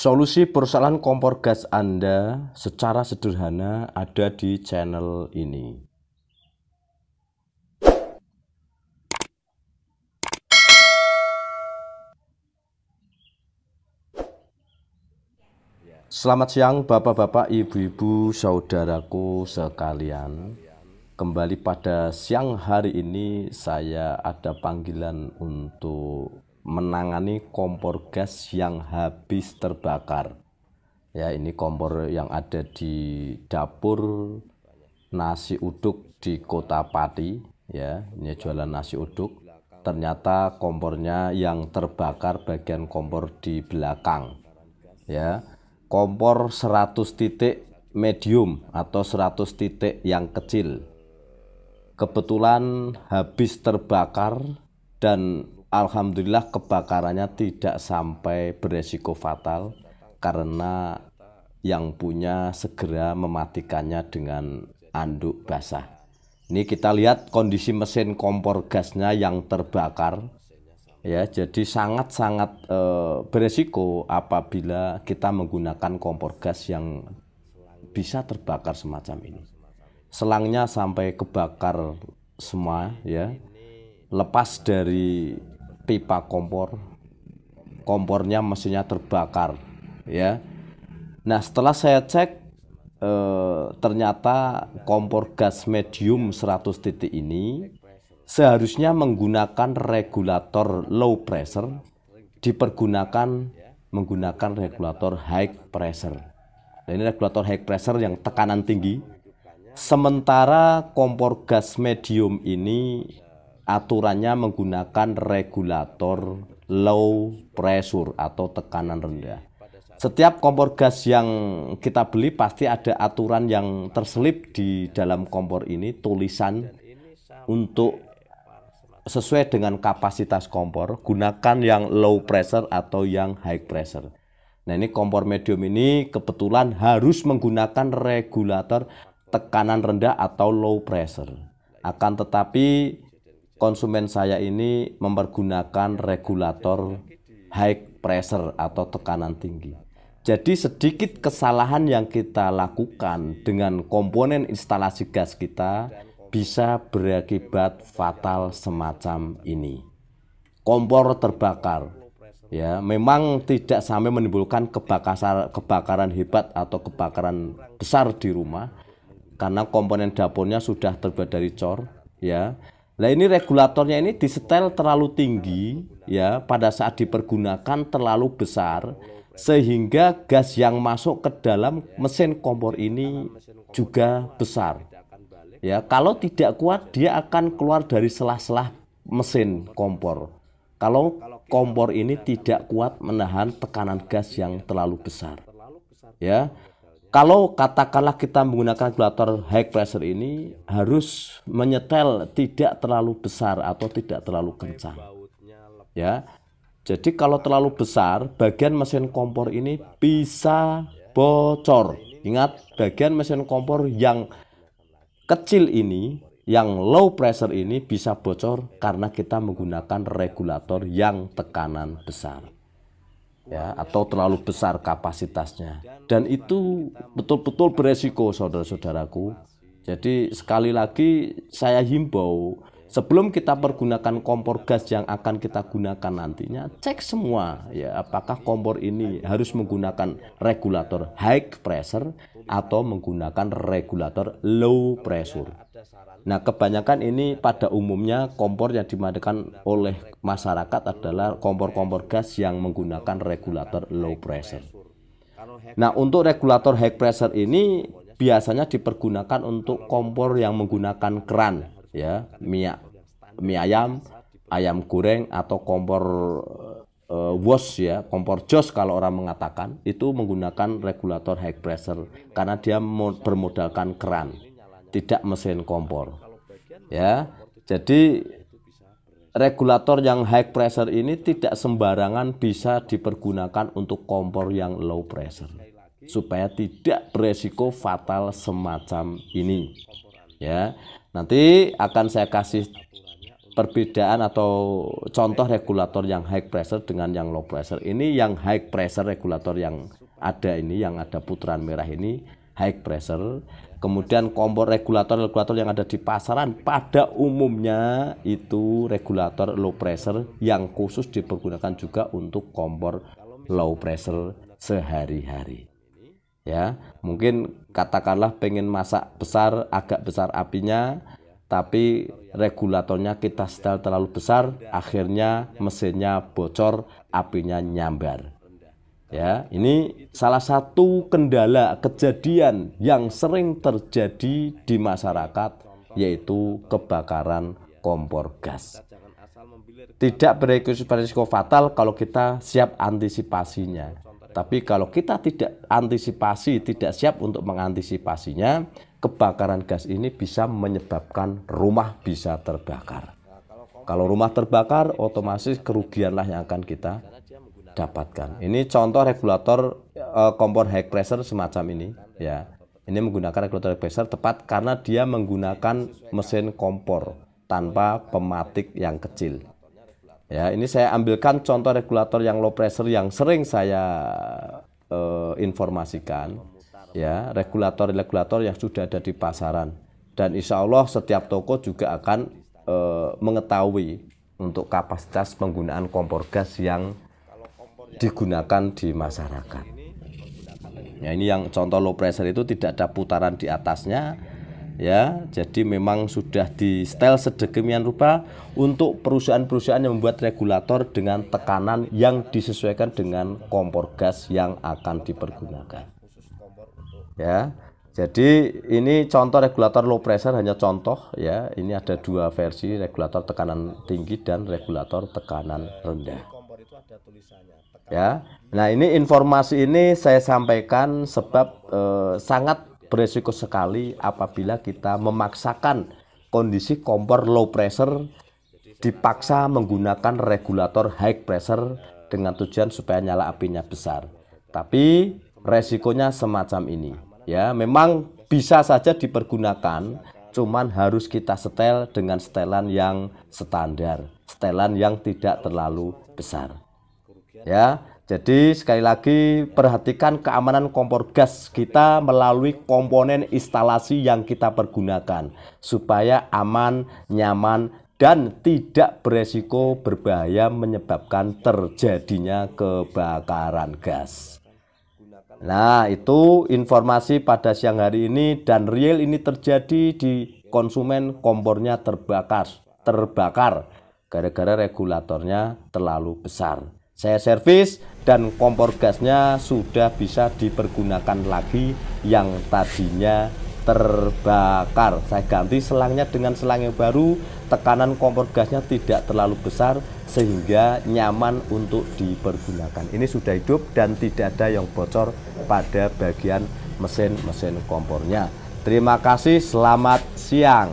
Solusi persoalan kompor gas Anda secara sederhana ada di channel ini. Selamat siang Bapak-bapak, Ibu-ibu, saudaraku sekalian. Kembali pada siang hari ini saya ada panggilan untuk menangani kompor gas yang habis terbakar. Ya, ini kompor yang ada di dapur nasi uduk di Kota Pati. Ya, ini jualan nasi uduk. Ternyata kompornya yang terbakar bagian kompor di belakang. Ya, kompor 100 titik medium atau 100 titik yang kecil. Kebetulan habis terbakar dan alhamdulillah kebakarannya tidak sampai beresiko fatal karena yang punya segera mematikannya dengan anduk basah. Ini kita lihat kondisi mesin kompor gasnya yang terbakar. Ya, jadi sangat-sangat beresiko apabila kita menggunakan kompor gas yang bisa terbakar semacam ini. Selangnya sampai kebakar semua, ya. Lepas dari pipa kompor, kompornya mesinnya terbakar, ya. Nah, setelah saya cek ternyata kompor gas medium 100 titik ini seharusnya menggunakan regulator low pressure, menggunakan regulator high pressure. Nah, ini regulator high pressure yang tekanan tinggi. Sementara kompor gas medium ini aturannya menggunakan regulator low pressure atau tekanan rendah. Setiap kompor gas yang kita beli pasti ada aturan yang terselip di dalam kompor ini, tulisan untuk sesuai dengan kapasitas kompor, gunakan yang low pressure atau yang high pressure. Nah, ini kompor medium ini kebetulan harus menggunakan regulator tekanan rendah atau low pressure. Akan tetapi konsumen saya ini mempergunakan regulator high pressure atau tekanan tinggi. Jadi sedikit kesalahan yang kita lakukan dengan komponen instalasi gas kita bisa berakibat fatal semacam ini. Kompor terbakar, ya, memang tidak sampai menimbulkan kebakaran hebat atau kebakaran besar di rumah karena komponen dapurnya sudah terbuat dari cor, ya. Nah, ini regulatornya ini disetel terlalu tinggi, ya, pada saat dipergunakan terlalu besar sehingga gas yang masuk ke dalam mesin kompor ini juga besar. Ya, kalau tidak kuat dia akan keluar dari sela-sela mesin kompor. Kalau kompor ini tidak kuat menahan tekanan gas yang terlalu besar. Ya. Kalau katakanlah kita menggunakan regulator high pressure ini harus menyetel tidak terlalu besar atau tidak terlalu kencang. Ya. Jadi kalau terlalu besar, bagian mesin kompor ini bisa bocor. Ingat, bagian mesin kompor yang kecil ini, yang low pressure ini bisa bocor karena kita menggunakan regulator yang tekanan besar, ya, atau terlalu besar kapasitasnya, dan itu betul-betul beresiko, saudara-saudaraku. Jadi sekali lagi saya himbau, sebelum kita pergunakan kompor gas yang akan kita gunakan nantinya, cek semua, ya, apakah kompor ini harus menggunakan regulator high pressure atau menggunakan regulator low pressure. Nah, kebanyakan ini pada umumnya kompor yang dimanfaatkan oleh masyarakat adalah kompor-kompor gas yang menggunakan regulator low pressure. Nah, untuk regulator high pressure ini biasanya dipergunakan untuk kompor yang menggunakan keran, ya, mie ayam, ayam goreng, atau kompor WOS, ya, kompor jos kalau orang mengatakan, itu menggunakan regulator high pressure karena dia bermodalkan keran, tidak mesin kompor, ya. Jadi regulator yang high pressure ini tidak sembarangan bisa dipergunakan untuk kompor yang low pressure supaya tidak beresiko fatal semacam ini, ya. Nanti akan saya kasih perbedaan atau contoh regulator yang high pressure dengan yang low pressure. Ini yang high pressure regulator yang ada ini, yang ada putaran merah ini high pressure. Kemudian kompor regulator yang ada di pasaran pada umumnya itu regulator low pressure yang khusus dipergunakan juga untuk kompor low pressure sehari-hari. Ya, mungkin katakanlah pengen masak besar, agak besar apinya, tapi regulatornya kita setel terlalu besar, akhirnya mesinnya bocor, apinya nyambar. Ya, ini salah satu kendala kejadian yang sering terjadi di masyarakat, yaitu kebakaran kompor gas. Tidak beresiko fatal kalau kita siap antisipasinya. Tapi kalau kita tidak antisipasi, tidak siap untuk mengantisipasinya, kebakaran gas ini bisa menyebabkan rumah bisa terbakar. Kalau rumah terbakar, otomatis kerugianlah yang akan kita dapatkan. Ini contoh regulator kompor high pressure semacam ini. Ya, ini menggunakan regulator high pressure tepat karena dia menggunakan mesin kompor tanpa pematik yang kecil. Ya, ini saya ambilkan contoh regulator yang low pressure yang sering saya informasikan. Ya, regulator yang sudah ada di pasaran, dan insya Allah setiap toko juga akan mengetahui untuk kapasitas penggunaan kompor gas yang digunakan di masyarakat. Ya, ini yang contoh low pressure itu tidak ada putaran di atasnya, ya, jadi memang sudah di setel sedemikian rupa untuk perusahaan-perusahaan yang membuat regulator dengan tekanan yang disesuaikan dengan kompor gas yang akan dipergunakan. Ya, jadi ini contoh regulator low pressure, hanya contoh ya. Ini ada dua versi, regulator tekanan tinggi dan regulator tekanan rendah. Ya, nah ini informasi ini saya sampaikan sebab sangat beresiko sekali apabila kita memaksakan kondisi kompor low pressure dipaksa menggunakan regulator high pressure dengan tujuan supaya nyala apinya besar. Tapi resikonya semacam ini. Ya, memang bisa saja dipergunakan, cuman harus kita setel dengan setelan yang standar, setelan yang tidak terlalu besar. Ya, jadi sekali lagi perhatikan keamanan kompor gas kita melalui komponen instalasi yang kita pergunakan supaya aman, nyaman, dan tidak beresiko berbahaya menyebabkan terjadinya kebakaran gas. Nah, itu informasi pada siang hari ini, dan real ini terjadi di konsumen, kompornya terbakar gara-gara regulatornya terlalu besar. Saya servis dan kompor gasnya sudah bisa dipergunakan lagi yang tadinya terbakar. Saya ganti selangnya dengan selang yang baru, tekanan kompor gasnya tidak terlalu besar sehingga nyaman untuk dipergunakan. Ini sudah hidup dan tidak ada yang bocor pada bagian mesin kompornya. Terima kasih, selamat siang.